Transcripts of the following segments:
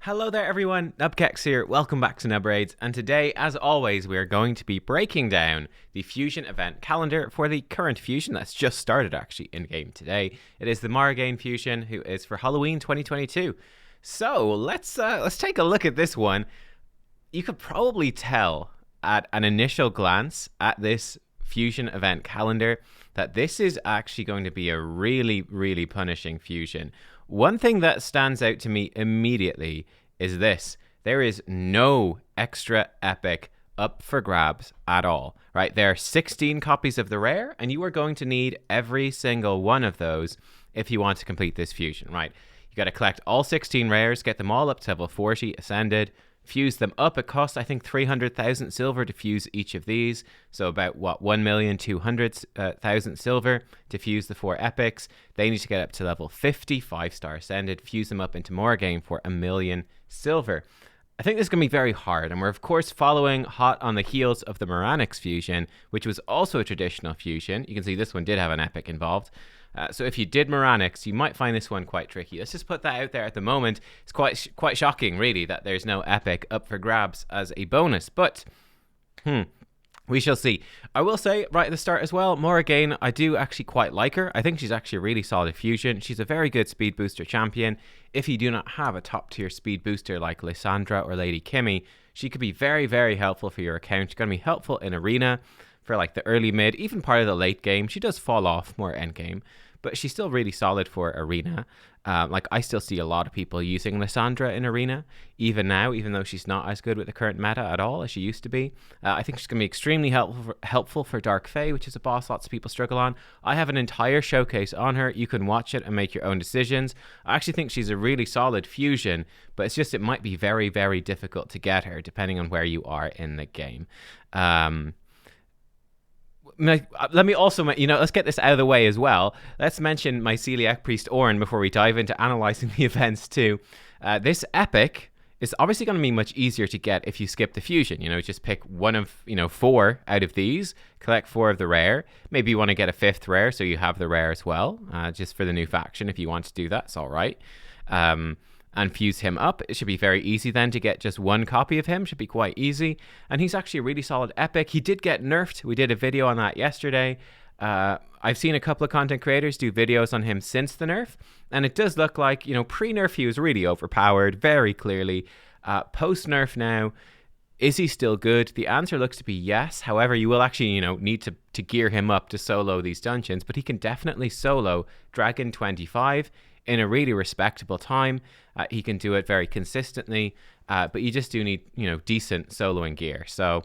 Hello there everyone, nubkeks here, welcome back to Nub Raids, and today, as always, we are going to be breaking down the Fusion event calendar for the current Fusion that's just started actually in-game today. It is the Morrigaine Fusion, who is for Halloween 2022. So, let's take a look at this one. You could probably tell at an initial glance at this Fusion event calendar that this is actually going to be a really, really punishing Fusion. One thing that stands out to me immediately is this. There is no extra epic up for grabs at all, right? There are 16 copies of the rare, and you are going to need every single one of those if you want to complete this Fusion, right? You got to collect all 16 rares, get them all up to level 40 ascended, fuse them up. It costs, I think, 300,000 silver to fuse each of these. So about, what, 1,200,000 silver to fuse the 4 epics. They need to get up to level 50, 5-star ascended, fuse them up into Morrigaine for 1,000,000 silver. I think this is going to be very hard, and we're of course following hot on the heels of the Morrigaine fusion, which was also a traditional fusion. You can see this one did have an epic involved. So if you did Morrigaine, you might find this one quite tricky. Let's just put that out there at the moment. It's quite shocking, really, that there's no epic up for grabs as a bonus. But, we shall see. I will say, right at the start as well, Morrigaine, I do actually quite like her. I think she's actually a really solid fusion. She's a very good speed booster champion. If you do not have a top-tier speed booster like Lysandra or Lady Kimmy, she could be very, very helpful for your account. She's going to be helpful in Arena for like the early mid, even part of the late game. She does fall off more end game, but she's still really solid for Arena. Like, I still see a lot of people using Lysandra in Arena, even now, even though she's not as good with the current meta at all as she used to be. I think she's going to be extremely helpful for Dark Fae, which is a boss lots of people struggle on. I have an entire showcase on her. You can watch it and make your own decisions. I actually think she's a really solid fusion, but it's just it might be very, very difficult to get her depending on where you are in the game. Let me also, let's get this out of the way as well. Let's mention my Celiac Priest Orin before we dive into analyzing the events too. This epic is obviously going to be much easier to get if you skip the fusion. Just pick one of, 4 out of these, collect 4 of the rare. Maybe you want to get a 5th rare so you have the rare as well, just for the new faction. If you want to do that, it's all right. And fuse him up. It should be very easy then to get just 1 copy of him. Should be quite easy. And he's actually a really solid epic. He did get nerfed. We did a video on that yesterday. I've seen a couple of content creators do videos on him since the nerf, and it does look like, pre-nerf he was really overpowered, very clearly. Post-nerf now, is he still good? The answer looks to be yes. However, you will actually, need to gear him up to solo these dungeons, but he can definitely solo Dragon 25 in a really respectable time. He can do it very consistently, but you just do need, decent soloing gear. So,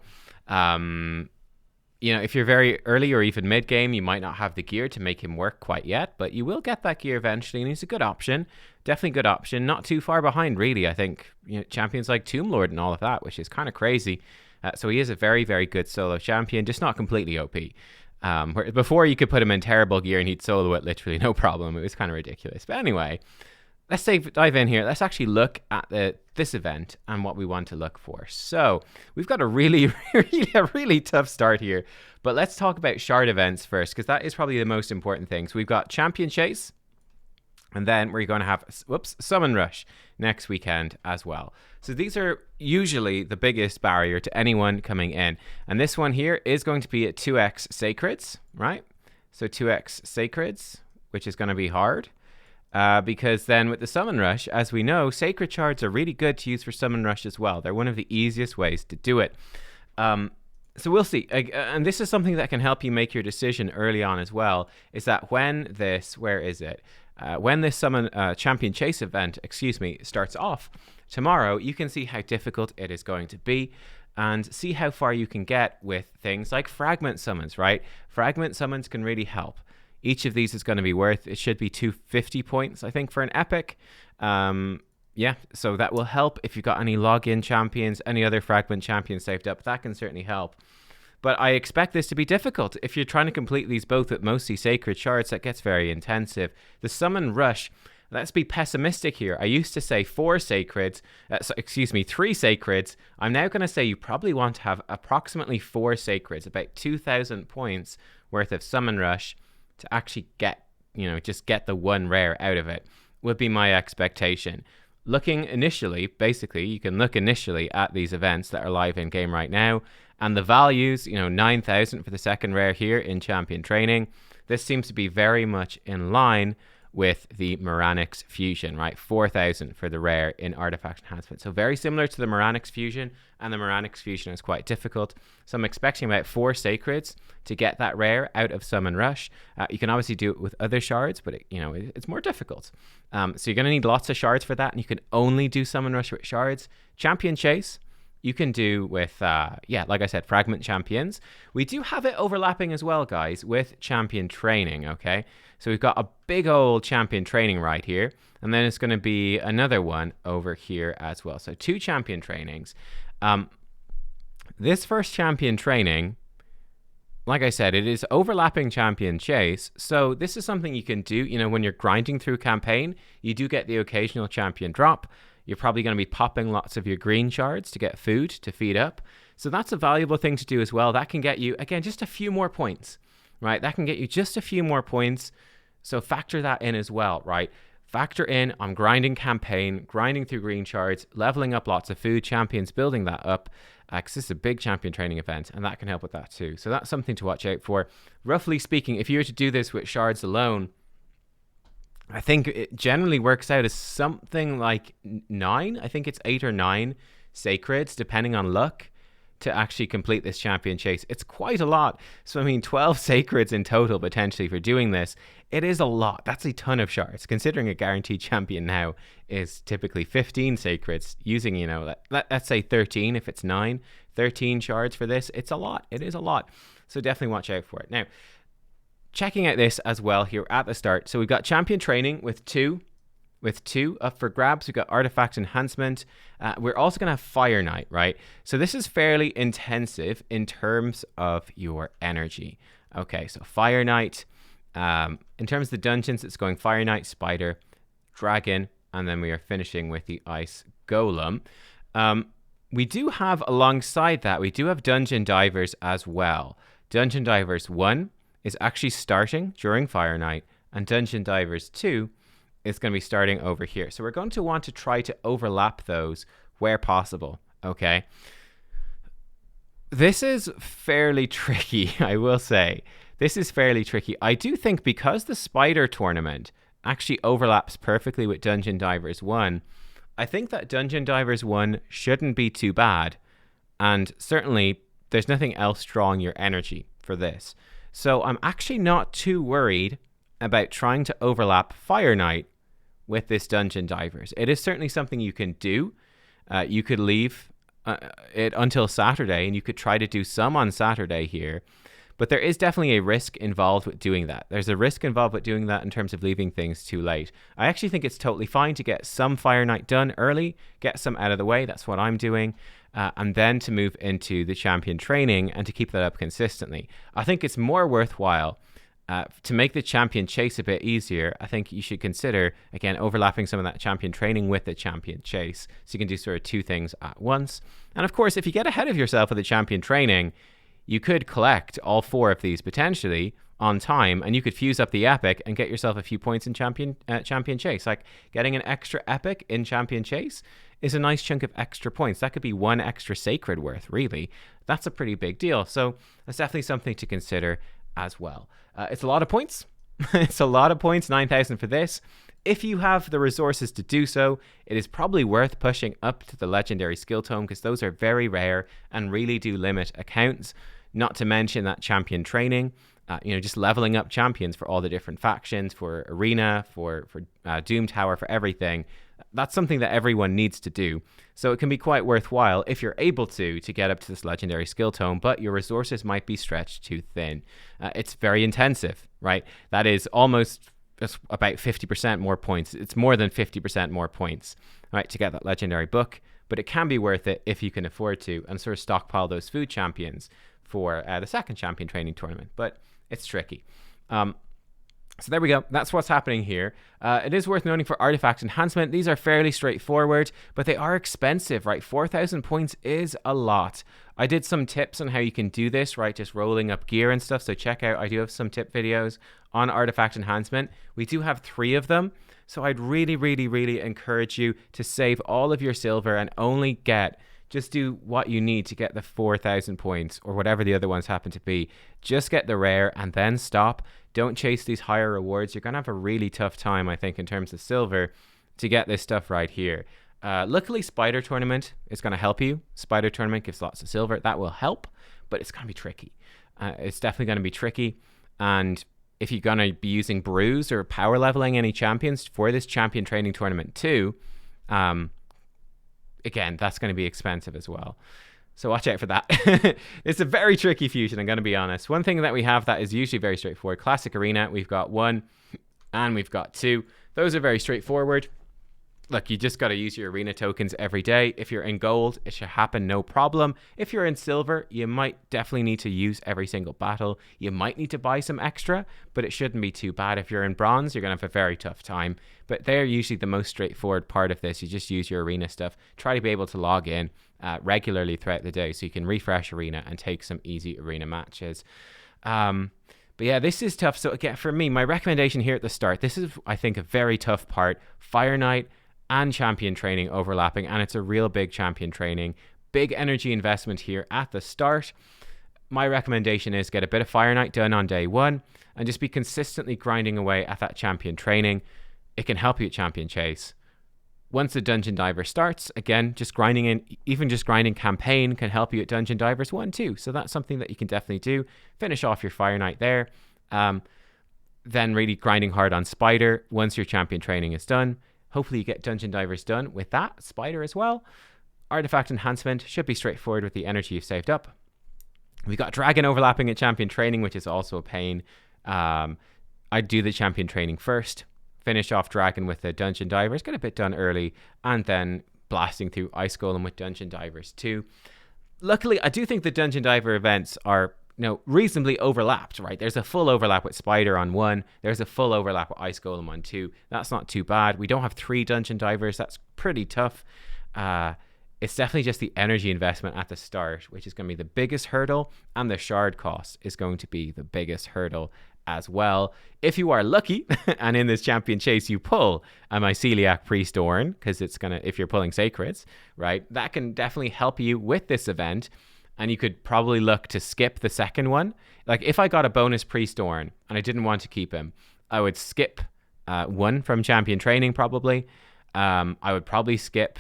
if you're very early or even mid-game, you might not have the gear to make him work quite yet, but you will get that gear eventually, and he's a good option. Definitely good option. Not too far behind, really, I think. Champions like Tomb Lord and all of that, which is kind of crazy. So he is a very, very good solo champion, just not completely OP. Where before you could put him in terrible gear and he'd solo it literally no problem. It was kind of ridiculous. But anyway, let's dive in here. Let's actually look at this event and what we want to look for. So we've got a really, really tough start here. But let's talk about shard events first, because that is probably the most important thing. So we've got Champion Chase, and then we're going to have, Summon Rush next weekend as well. So these are usually the biggest barrier to anyone coming in. And this one here is going to be at 2x Sacreds, right? So 2x Sacreds, which is going to be hard. Because then with the Summon Rush, as we know, Sacred Shards are really good to use for Summon Rush as well. They're one of the easiest ways to do it. So we'll see. And this is something that can help you make your decision early on as well, is that when this, when this Summon Champion Chase event, starts off tomorrow, you can see how difficult it is going to be and see how far you can get with things like Fragment Summons, right? Fragment Summons can really help. Each of these is going to be worth, it should be 250 points, I think, for an epic. So that will help if you've got any login champions, any other Fragment champions saved up. That can certainly help. But I expect this to be difficult. If you're trying to complete these both with mostly Sacred Shards, that gets very intensive. The Summon Rush, let's be pessimistic here. I used to say 3 Sacreds. I'm now going to say you probably want to have approximately 4 Sacreds, about 2,000 points worth of Summon Rush to actually get, just get the 1 rare out of it, would be my expectation. looking initially, basically, you can look initially at these events that are live in game right now, and the values, 9,000 for the second rare here in champion training. This seems to be very much in line with the Morrigaine fusion, right? 4,000 for the rare in artifact enhancement. So very similar to the Morrigaine fusion, and the Morrigaine fusion is quite difficult. So I'm expecting about 4 sacreds to get that rare out of Summon Rush. You can obviously do it with other shards, but it's more difficult. So you're going to need lots of shards for that, and you can only do Summon Rush with shards. Champion Chase, you can do with, like I said, Fragment Champions. We do have it overlapping as well, guys, with Champion Training, okay? So we've got a big old Champion Training right here, and then it's going to be another one over here as well. So 2 Champion Trainings. This first Champion Training, like I said, it is overlapping Champion Chase. So this is something you can do, when you're grinding through campaign, you do get the occasional Champion drop. You're probably going to be popping lots of your green shards to get food to feed up. So that's a valuable thing to do as well. That can get you, again, just a few more points, right? That can get you just a few more points. So factor that in as well, right? Factor in on grinding campaign, grinding through green shards, leveling up lots of food, champions, building that up. Because this is a big champion training event, and that can help with that too. So that's something to watch out for. Roughly speaking, if you were to do this with shards alone, I think it generally works out as something like 9. I think it's 8 or 9 sacreds, depending on luck, to actually complete this champion chase. It's quite a lot. So, 12 sacreds in total, potentially, for doing this. It is a lot. That's a ton of shards, considering a guaranteed champion now is typically 15 sacreds, using, let's say 13 if it's 9. 13 shards for this. It's a lot. It is a lot. So definitely watch out for it. Now, checking out this as well here at the start. So we've got champion training with two up for grabs. We've got artifact enhancement. We're also going to have Fire Knight, right? So this is fairly intensive in terms of your energy. Okay, so Fire Knight. In terms of the dungeons, it's going Fire Knight, Spider, Dragon, and then we are finishing with the Ice Golem. We do have, alongside that, we do have Dungeon Divers as well. Dungeon Divers 1 is actually starting during Fire Knight, and Dungeon Divers 2 is going to be starting over here. So we're going to want to try to overlap those where possible, okay? This is fairly tricky, I will say. This is fairly tricky. I do think because the Spider tournament actually overlaps perfectly with Dungeon Divers 1, I think that Dungeon Divers 1 shouldn't be too bad. And certainly, there's nothing else drawing your energy for this. So I'm actually not too worried about trying to overlap Fire Knight with this Dungeon Divers. It is certainly something you can do. You could leave it until Saturday, and you could try to do some on Saturday here. But there is definitely a risk involved with doing that. There's a risk involved with doing that in terms of leaving things too late. I actually think it's totally fine to get some Fire Knight done early, get some out of the way. That's what I'm doing. And then to move into the champion training and to keep that up consistently. I think it's more worthwhile to make the champion chase a bit easier. I think you should consider, again, overlapping some of that champion training with the champion chase. So you can do sort of 2 things at once. And of course, if you get ahead of yourself with the champion training, you could collect all 4 of these potentially on time, and you could fuse up the epic and get yourself a few points in champion chase. Like getting an extra epic in champion chase is a nice chunk of extra points. That could be 1 extra sacred worth, really. That's a pretty big deal. So that's definitely something to consider as well. It's a lot of points. It's a lot of points, 9,000 for this. If you have the resources to do so, it is probably worth pushing up to the legendary skill tome, because those are very rare and really do limit accounts. Not to mention that champion training, just leveling up champions for all the different factions, for arena, for Doom Tower, for everything. That's something that everyone needs to do. So it can be quite worthwhile if you're able to get up to this legendary skill tome, but your resources might be stretched too thin. It's very intensive, right? That is almost about 50% more points. It's more than 50% more points, right, to get that legendary book. But it can be worth it if you can afford to, and sort of stockpile those food champions for the second champion training tournament. But it's tricky. So there we go. That's what's happening here. It is worth noting for artifact enhancement, these are fairly straightforward, but they are expensive, right? 4,000 points is a lot. I did some tips on how you can do this, right? Just rolling up gear and stuff. So check out, I do have some tip videos on artifact enhancement. We do have 3 of them. So I'd really, really, really encourage you to save all of your silver and only just do what you need to get the 4,000 points or whatever the other ones happen to be. Just get the rare and then stop. Don't chase these higher rewards. You're going to have a really tough time, I think, in terms of silver to get this stuff right here. Luckily, Spider Tournament is going to help you. Spider Tournament gives lots of silver. That will help, but it's going to be tricky. It's definitely going to be tricky. And if you're going to be using brews or power leveling any champions for this champion training tournament too, again, that's going to be expensive as well. So watch out for that. It's a very tricky fusion, I'm going to be honest. One thing that we have that is usually very straightforward. Classic Arena, we've got 1 and we've got 2. Those are very straightforward. Look, you just got to use your arena tokens every day. If you're in gold, it should happen no problem. If you're in silver, you might definitely need to use every single battle. You might need to buy some extra, but it shouldn't be too bad. If you're in bronze, you're going to have a very tough time. But they're usually the most straightforward part of this. You just use your arena stuff. Try to be able to log in regularly throughout the day so you can refresh arena and take some easy arena matches. But yeah, this is tough. So again, for me, my recommendation here at the start, this is, I think, a very tough part. Fire Knight and champion training overlapping, and it's a real big champion training. Big energy investment here at the start. My recommendation is get a bit of Fire Knight done on day 1 and just be consistently grinding away at that champion training. It can help you at champion chase. Once the Dungeon Diver starts, again, just grinding campaign can help you at Dungeon Divers 1 too. So that's something that you can definitely do. Finish off your Fire Knight there. Then really grinding hard on Spider once your champion training is done. Hopefully you get Dungeon Divers done with that. Spider as well. Artifact Enhancement should be straightforward with the energy you've saved up. We've got Dragon overlapping at champion training, which is also a pain. I'd do the champion training first. Finish off Dragon with the Dungeon Divers. Get a bit done early. And then blasting through Ice Golem with Dungeon Divers too. Luckily, I do think the Dungeon Diver events are reasonably overlapped, right? There's a full overlap with Spider on 1. There's a full overlap with Ice Golem on 2. That's not too bad. We don't have 3 Dungeon Divers. That's pretty tough. It's definitely just the energy investment at the start, which is going to be the biggest hurdle, and the shard cost is going to be the biggest hurdle as well. If you are lucky and in this champion chase you pull a Myceliac Priest Orn, because it's going to, if you're pulling Sacreds, right, that can definitely help you with this event. And you could probably look to skip the second one. Like if I got a bonus Priest Orn and I didn't want to keep him, I would skip 1 from champion training probably. I would probably skip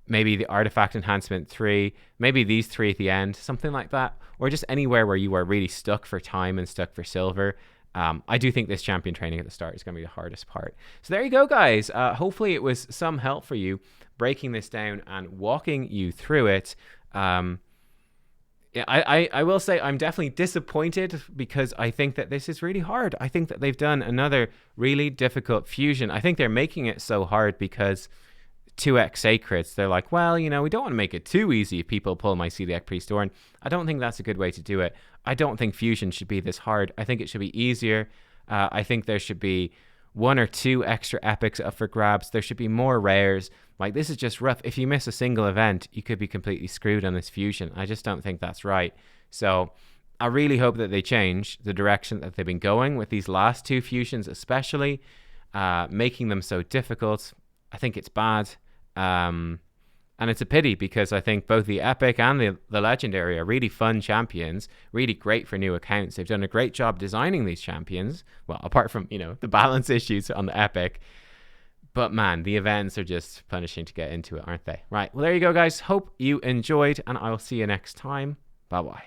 maybe the Artifact Enhancement 3, maybe these 3 at the end, something like that. Or just anywhere where you are really stuck for time and stuck for silver. I do think this champion training at the start is going to be the hardest part. So there you go, guys. Hopefully it was some help for you breaking this down and walking you through it. Yeah, I will say I'm definitely disappointed because I think that this is really hard. I think that they've done another really difficult fusion. I think they're making it so hard because 2x Sacreds, they're like, well, we don't want to make it too easy if people pull Myceliac Priest Orn. I don't think that's a good way to do it. I don't think fusion should be this hard. I think it should be easier. I think there should be 1 or 2 extra epics up for grabs. There should be more rares. Like, this is just rough. If you miss a single event, you could be completely screwed on this fusion. I just don't think that's right. So I really hope that they change the direction that they've been going with these last 2 fusions, especially making them so difficult. I think it's bad. And it's a pity because I think both the Epic and the Legendary are really fun champions, really great for new accounts. They've done a great job designing these champions. Well, apart from, the balance issues on the Epic. But man, the events are just punishing to get into it, aren't they? Right. Well, there you go, guys. Hope you enjoyed, and I'll see you next time. Bye-bye.